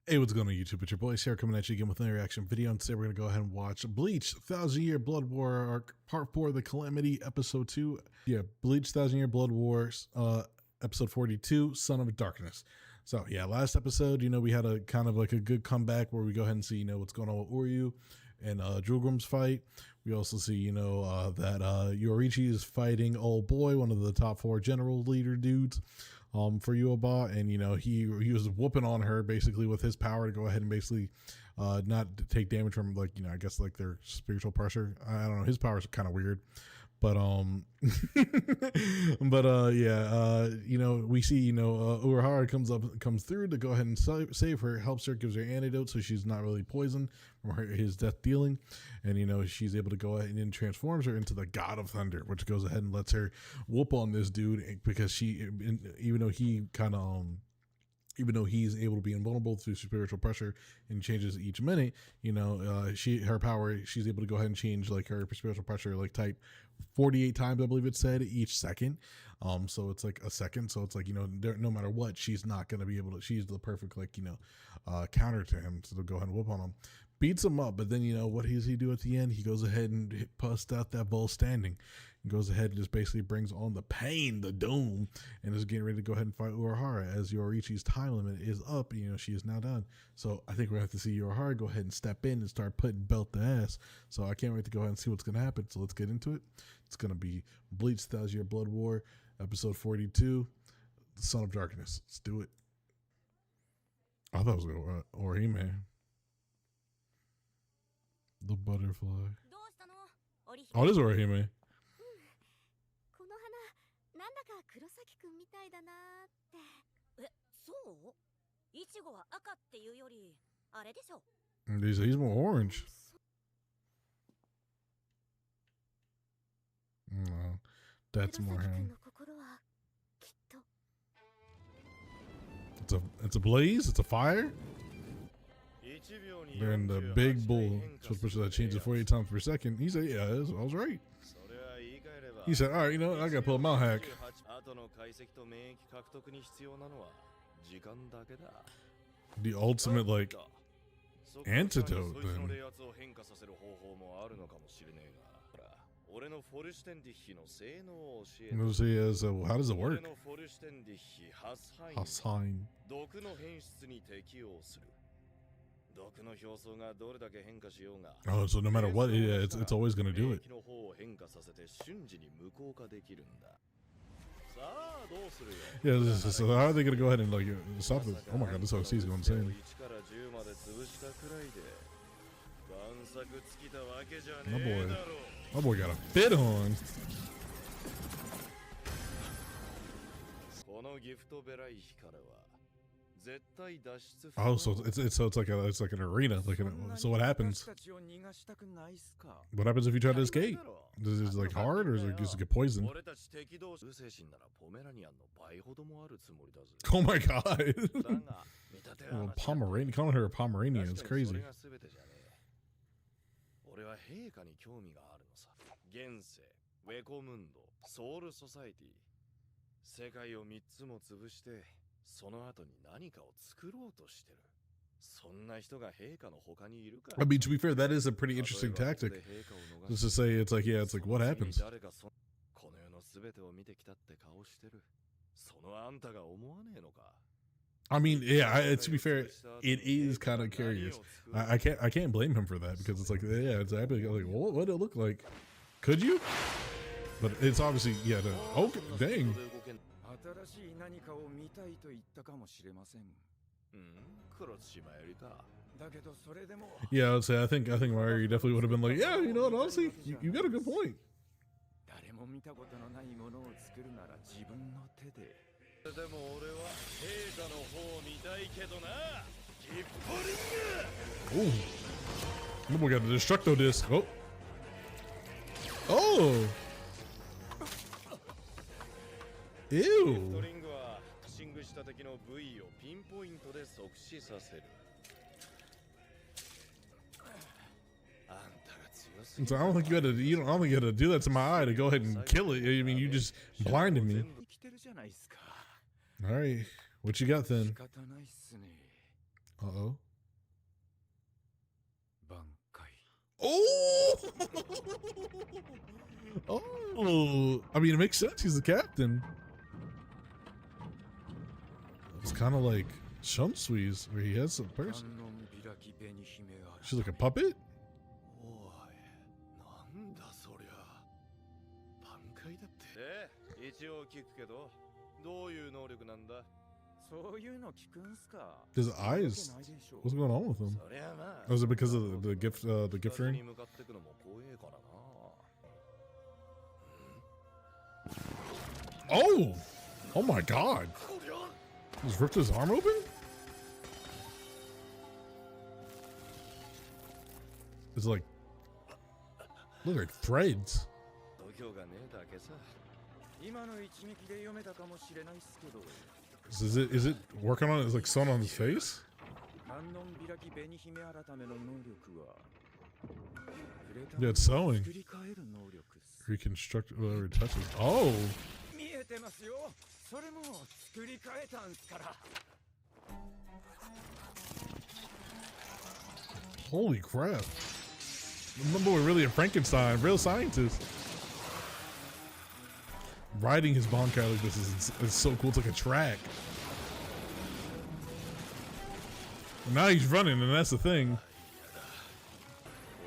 Hey, what's going on YouTube? It's your boy here coming at you again with another reaction video. And today we're going to go ahead and watch Bleach, 1,000-Year Blood War Arc, Part 4, The Calamity, Episode 2. Yeah, Bleach, 1,000-Year Blood Wars, Episode 42, Son of Darkness. So, yeah, last episode, we had a kind of like a good comeback where we go ahead and see, what's going on with Uryu and Drugram's fight. We also see, that Yoriichi is fighting Old Boy, one of the top 4 general leader dudes. For Yuaba, and he was whooping on her basically with his power to go ahead and basically not take damage from I guess like their spiritual pressure. I don't know, his powers are kind of weird, but we see Uruhara comes through to go ahead and save her, helps her, gives her antidote so she's not really poisoned from his death dealing, and she's able to go ahead and transforms her into the God of Thunder, which goes ahead and lets her whoop on this dude because even though he's able to be invulnerable through spiritual pressure and changes each minute, her power, she's able to go ahead and change like her spiritual pressure like type 48 times, I believe it said, each second. So it's like a second. So it's like, no matter what, she's not going to be able to, she's the perfect counter to him. So they'll go ahead and whoop on him, beats him up. But then, what does he do at the end? He goes ahead and busts out that bull standing and goes ahead and just basically brings on the pain, the doom, and is getting ready to go ahead and fight Uruhara as Yoriichi's time limit is up. She is now done. So I think we're going to have to see Uruhara go ahead and step in and start putting belt to ass. So I can't wait to go ahead and see what's going to happen. So let's get into it. It's going to be Bleach, 1,000-Year Blood War, Episode 42, The Son of Darkness. Let's do it. I thought it was Orihime. The butterfly. Oh, it is Orihime. この花、なんだか黒崎くんみたいだなって。え、そう？イチゴは赤っていうより、あれでしょ。He's more orange. No, that's more him. It's a blaze. It's a fire. They're in the big bull. Supposed to change it 48 times per second. He said, "Yeah, I was right." He said, "All right, I gotta pull a mouth hack." The ultimate antidote. Then. How does it work? Hassan. Oh, so no matter what, it's always gonna do it. Yeah, so how are they gonna go ahead and stop it? Oh my god, this OC is going insane. My boy got a fit on. Oh, so it's like an arena. So what happens? What happens if you try to escape? Is it hard, or is it just get poisoned? Oh my god! Pomeranian, calling her a Pomeranian is crazy. I mean, to be fair, that is a pretty interesting tactic. Just to say, it's like, what happens? I mean, yeah. To be fair, it is kind of curious. I can't blame him for that because it's it's like, what would it look like? Could you? But it's obviously, okay, dang. Yeah, I would say I think Mario definitely would have been like, yeah, honestly, you got a good point. Ooh. We got the Destructo disc. Oh. Ew. So I don't think you had to do that to my eye to go ahead and kill it. I mean, you just blinded me. All right, what you got then? Uh-oh. Bankai. Oh! Oh! I mean, it makes sense. He's the captain. It's kind of like Shumsui's, where he has a person. She's like a puppet? おい、なんだそりゃ。挽回だって。一応聞くけど、どういう能力なんだ？そういうの聞くんすか？ His eyes. What's going on with him? そりゃまあ。 Oh, is it because of the gift ring? に向かってくのも怖えからな。Oh! Oh my god! Just ripped his arm open? It's like, look like threads. 度胸がねえだけさ。今の一撃で読めたかもしれないっすけど。Is it working on it? It's like sewn on his face? 観音開き紅姫改めの能力は。 Yeah, it's sewing. 作り変える能力っす。 Reconstruct whatever it touches. Oh! 見えてますよ。それも作り変えたんすから。 Holy crap. My boy really a Frankenstein, real scientist. Riding his Bankai like this is so cool. It's like a track. And now he's running, and that's the thing.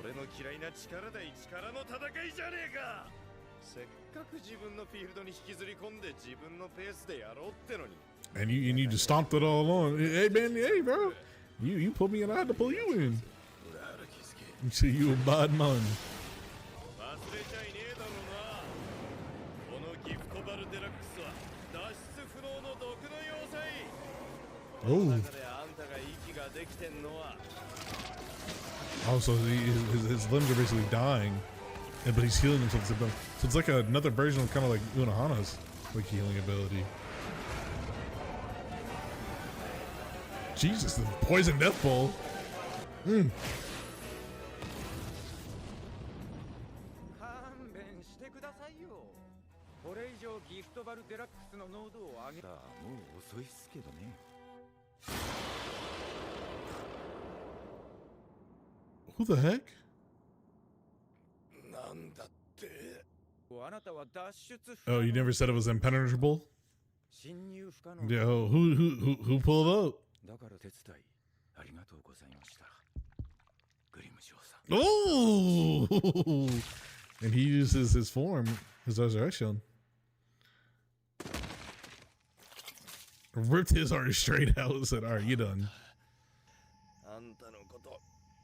俺の嫌いな力で力の戦いじゃねえか。せっかく自分のフィールドに引きずり込んで自分のペースでやろうってのに。And you just stomped it all on. Hey man, hey bro. You pulled me and I had to pull you in. So you a bad man. 忘れちゃいねえだろうな。このギフトバルデラックスは脱出不能の毒の要塞。 Oh. 中であんたが息ができてんのは。 Oh, so his limbs are basically dying, but he's healing himself. So it's like another version of kind of like Uruhara's like healing ability. Jesus, the poison death ball. Mm. 勘弁してくださいよ。これ以上ギフトバルデラックスの濃度を上げた。もう遅いっすけどね。 Who the heck? なんだって。あなたは脱出。 Oh, you never said it was impenetrable? 侵入不可能。 Yeah, who pulled up? だから手伝いありがとうございました。グリム少佐。 Oh! And he uses his form, his resurrection. Ripped his heart straight out and said, "All right, you done." あんたのこと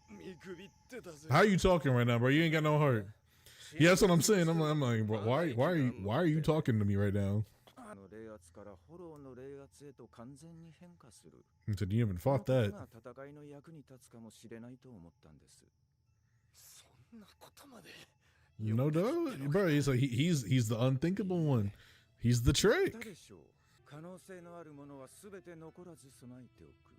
見くびってたぜ。 How are you talking right now, bro? You ain't got no heart. Yeah, that's what I'm saying. I'm like, bro, why are you talking to me right now? 冷圧からフォローの冷圧へと完全に変化する。 He said, "You haven't fought that." 戦いの役に立つかもしれないと思ったんです。そんなことまで。 No doubt, bro. He's like he's the unthinkable one. He's the trick. 可能性のあるものはすべて残らず備えておく。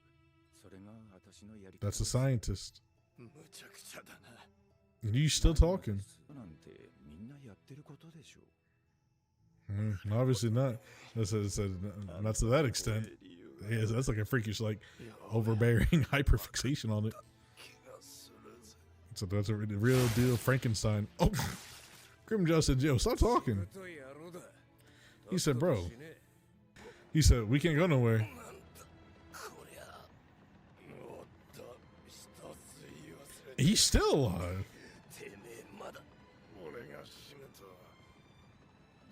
それが私のやり方。 That's a scientist. むちゃくちゃだな。 And you still talking? なんてみんなやってることでしょう。 Obviously not. That's not to that extent. Yeah, that's like a freakish, like overbearing hyperfixation on it. So that's a real deal Frankenstein. Oh, Grim Joe said, "Yo, stop talking." He said, "Bro." He said, "We can't go nowhere." He's still alive.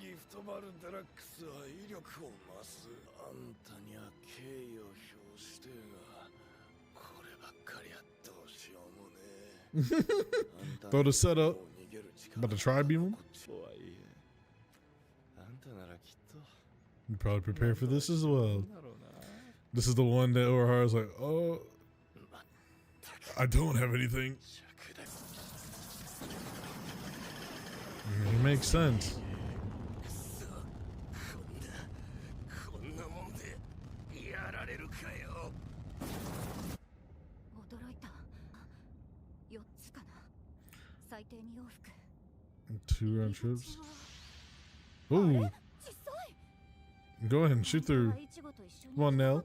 ギフトバルデラックスは威力を増す。あんたには敬意を表してが、こればっかりはどうしようもね。 Throw the setup. About to try beam him. You probably prepare for this as well. This is the one that Uruhara's like, "Oh, I don't have anything." It makes sense. Two round trips. Ooh. Go ahead and shoot through. Come on, Nell.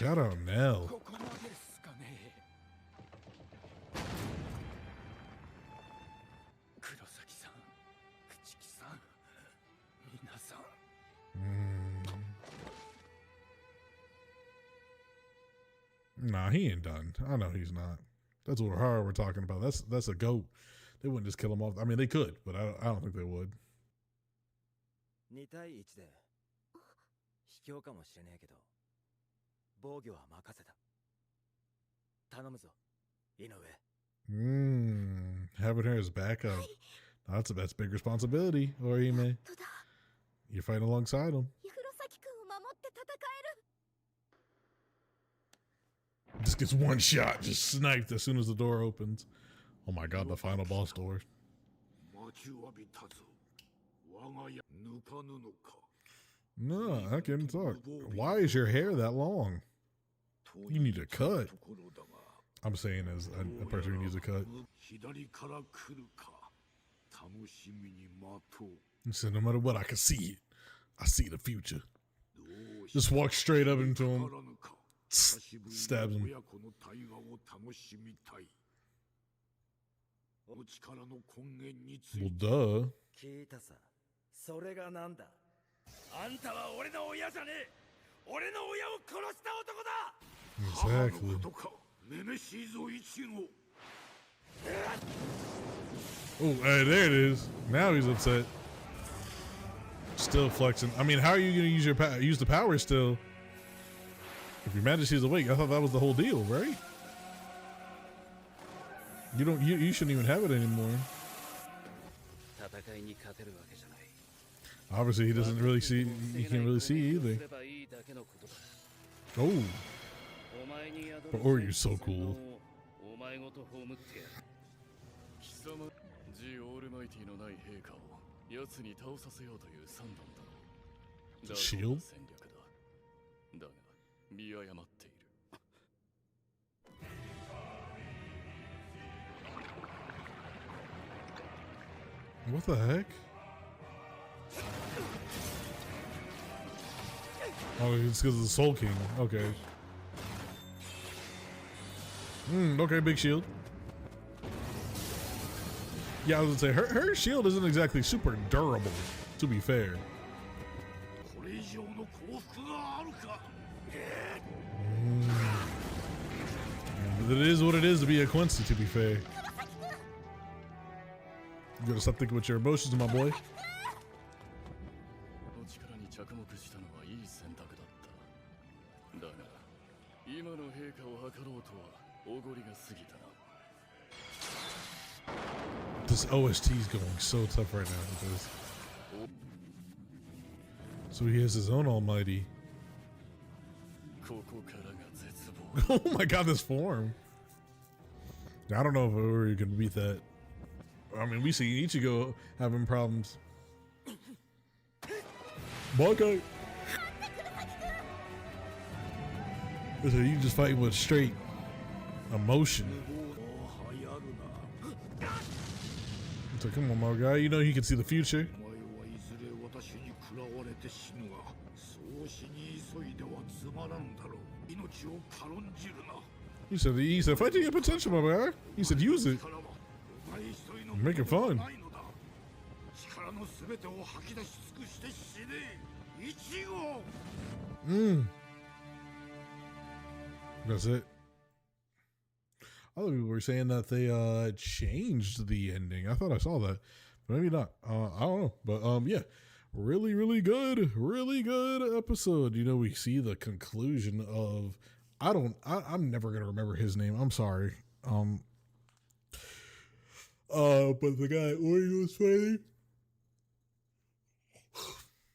Shout out Nell. ここまでですかね。黒崎さん、朽木さん、皆さん。Nah, he ain't done. I know he's not. That's what Uruhara we're talking about. That's a goat. They wouldn't just kill him off. I mean, they could, but I don't think they would. 2対1で卑怯かもしれねえけど防御は任せた。頼むぞ、井上。Having her as backup. That's big responsibility, Orihime. 本当だ。 You're fighting alongside him. 黒崎くんを守って戦える。 Just gets one shot, just sniped as soon as the door opens. Oh my god, the final boss door. 待ちわびたぞ。我が家抜かぬのか。 No, I can't talk. Why is your hair that long? You need a cut. I'm saying as a person who needs a cut. 左から来るか。楽しみに待とう。 He said, no matter what, I can see it. I see the future. どうし Just walk straight up into わ him, からぬか。 stabs him. 親子の対話を楽しみたい。お力の根源につ Well, いて。 duh. 聞いたさ。それがなんだ。あんたは俺の親じゃねえ。俺の親を殺した男だ。 Exactly. 母のことか。ネメシーゾ1号。 Oh, hey, there it is. Now he's upset. Still flexing. I mean, how are you going to use use the power still? If your majesty's awake, I thought that was the whole deal, right? You shouldn't even have it anymore. 戦いに勝てるわけじゃない。 Obviously, he doesn't really see. He can't really see either. すればいいだけのことだ。 Oh, お前に宿る but Oryu's so cool. お前ごと葬ってやる。貴様、ジ・オールマイティのない陛下を奴に倒させようという算段だろう。だが Shield? 戦略だ。だが、見誤っている。 What the heck? Oh, it's because of the Soul King. Okay. Okay, big shield. Yeah, I was gonna say her shield isn't exactly super durable, to be fair. これ以上の幸福があるか。 But it is what it is to be a Quincy, to be fair. You gotta stop thinking with your emotions, my boy. お力に着目したのはいい選択だった。だが、今の陛下を図ろうとはおごりが過ぎたな。 This OST is going so tough right now because. So he has his own almighty. ここからが絶望。 Oh my god, this form. I don't know if Uri can beat that. I mean, we see Ichigo having problems. Bankai. So you just fighting with straight emotion. So come on, my guy. You know he can see the future. お前はいずれ私に食らわれて死ぬが、そうしに急いではつまらんだろう。命を軽んじるな。 He said, fight to your potential, my guy. He said, use it. 力はお前一人の Make it fun. ないのだ。力のすべてを吐き出し尽くして死ね。一号。 That's it. Other people were saying that they changed the ending. I thought I saw that, but maybe not. I don't know. But yeah, really good episode. You know, we see the conclusion of I'm never gonna remember his name. I'm sorry. But the guy Uri was fighting.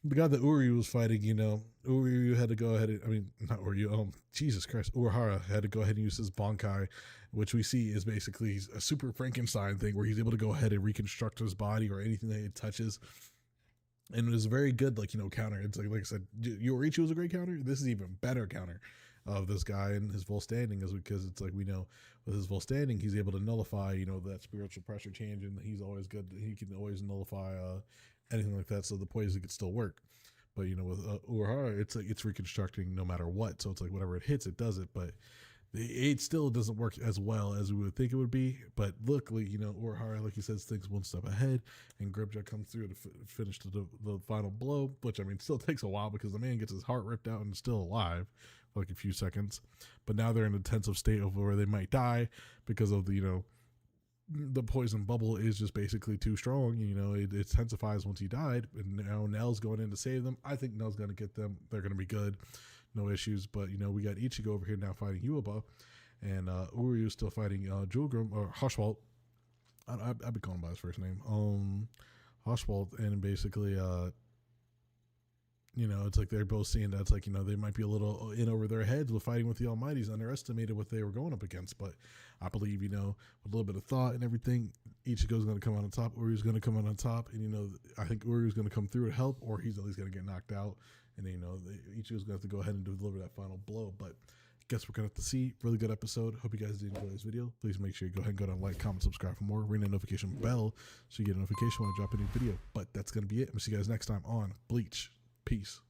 The guy that Uri was fighting, you know, Uri had to go ahead and, I mean, not Uri, Jesus Christ, Uruhara had to go ahead and use his Bankai, which we see is basically a super Frankenstein thing where he's able to go ahead and reconstruct his body or anything that he touches. And it was a very good, like, you know, counter. It's like I said, Yorichi was a great counter. This is even better counter of this guy and his full standing is because it's like we know with his full standing, he's able to nullify, you know, that spiritual pressure change, and he's always good. He can always nullify anything like that, so the poison could still work. But you know, with Uruhara, it's like it's reconstructing no matter what. So it's like whatever it hits, it does it. But it still doesn't work as well as we would think it would be. But luckily, you know, Uruhara, like he says, thinks one step ahead, and Gribja comes through to finish the final blow, which I mean still takes a while because the man gets his heart ripped out and is still alive for like a few seconds. But now they're in a tensive state of where they might die because of the, you know, the poison bubble is just basically too strong. You know, it intensifies once he died, and now Nell's going in to save them. I think Nell's going to get them. They're going to be good, no issues. But you know, we got Ichigo over here now fighting Yuaba, and Uryu's still fighting Julgrim or Hoshwalt. I've been calling him by his first name, Hoshwalt, and basically, you know, it's like they're both seeing that it's like, you know, they might be a little in over their heads with fighting with the Almighties, underestimated what they were going up against. But I believe, you know, with a little bit of thought and everything, Ichigo's going to come out on top, Uryu's going to come out on top, and, you know, I think Uryu's going to come through to help, or he's at least going to get knocked out, and, you know, Ichigo's going to have to go ahead and deliver that final blow. But I guess we're going to have to see. Really good episode. Hope you guys did enjoy this video. Please make sure you go ahead and go down, like, comment, subscribe for more. Ring the notification bell so you get a notification when I drop a new video. But that's going to be it. I'm going to see you guys next time on Bleach. Peace.